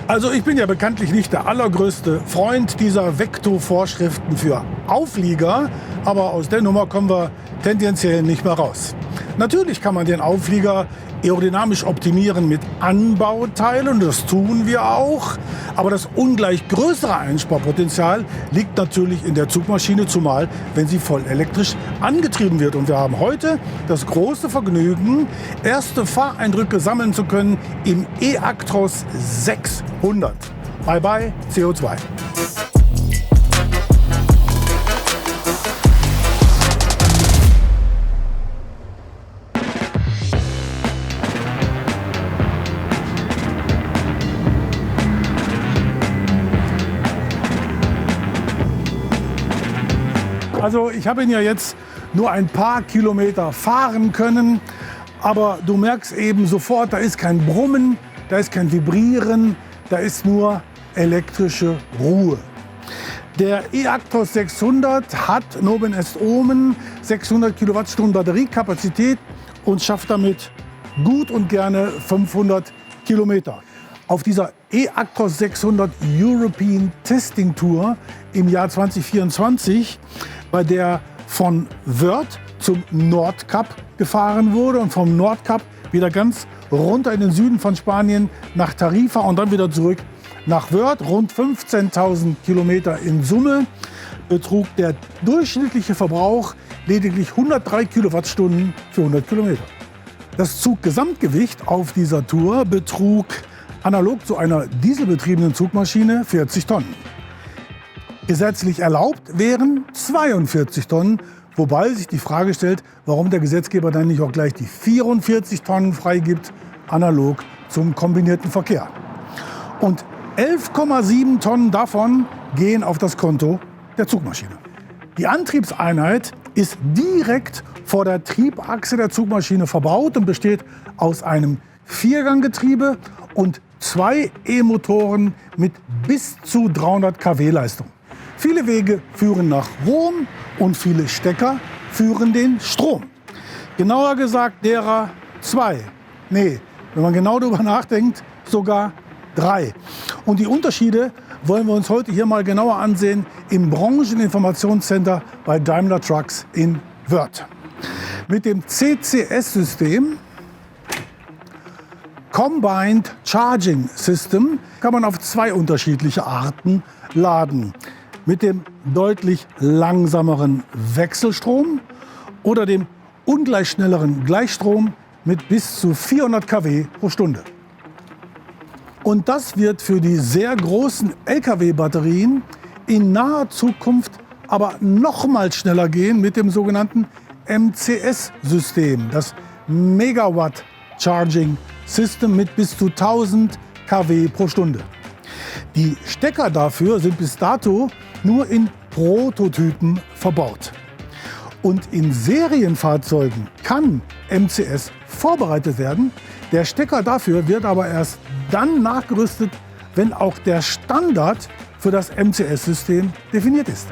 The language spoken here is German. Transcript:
Also ich bin ja bekanntlich nicht der allergrößte Freund dieser Vektorvorschriften für Auflieger, aber aus der Nummer kommen wir tendenziell nicht mehr raus. Natürlich kann man den Auflieger aerodynamisch optimieren mit Anbauteilen, das tun wir auch. Aber das ungleich größere Einsparpotenzial liegt natürlich in der Zugmaschine, zumal wenn sie voll elektrisch angetrieben wird. Und wir haben heute das große Vergnügen, erste Fahreindrücke sammeln zu können im eActros 600. Bye bye CO2. Also ich habe ihn ja jetzt nur ein paar Kilometer fahren können, aber du merkst eben sofort, da ist kein Brummen, da ist kein Vibrieren, da ist nur elektrische Ruhe. Der eActros 600 hat Nomen est Omen 600 Kilowattstunden Batteriekapazität und schafft damit gut und gerne 500 Kilometer. Auf dieser eActros 600 European Testing Tour im Jahr 2024, bei der von Wörth zum Nordkap gefahren wurde und vom Nordkap wieder ganz runter in den Süden von Spanien nach Tarifa und dann wieder zurück nach Wörth. Rund 15.000 Kilometer in Summe, betrug der durchschnittliche Verbrauch lediglich 103 Kilowattstunden für 100 Kilometer. Das Zuggesamtgewicht auf dieser Tour betrug analog zu einer dieselbetriebenen Zugmaschine 40 Tonnen. Gesetzlich erlaubt wären 42 Tonnen, wobei sich die Frage stellt, warum der Gesetzgeber dann nicht auch gleich die 44 Tonnen freigibt, analog zum kombinierten Verkehr. Und 11,7 Tonnen davon gehen auf das Konto der Zugmaschine. Die Antriebseinheit ist direkt vor der Triebachse der Zugmaschine verbaut und besteht aus einem Vierganggetriebe und 2 E-Motoren mit bis zu 300 kW Leistung. Viele Wege führen nach Rom und viele Stecker führen den Strom. Genauer gesagt derer 2. Nee, wenn man genau darüber nachdenkt, sogar 3. Und die Unterschiede wollen wir uns heute hier mal genauer ansehen im Brancheninformationscenter bei Daimler Trucks in Wörth. Mit dem CCS-System, Combined Charging System, kann man auf 2 unterschiedliche Arten laden. Mit dem deutlich langsameren Wechselstrom oder dem ungleich schnelleren Gleichstrom mit bis zu 400 kW pro Stunde. Und das wird für die sehr großen Lkw-Batterien in naher Zukunft aber noch mal schneller gehen mit dem sogenannten MCS-System, das Megawatt Charging System mit bis zu 1000 kW pro Stunde. Die Stecker dafür sind bis dato nur in Prototypen verbaut. Und in Serienfahrzeugen kann MCS vorbereitet werden. Der Stecker dafür wird aber erst dann nachgerüstet, wenn auch der Standard für das MCS-System definiert ist.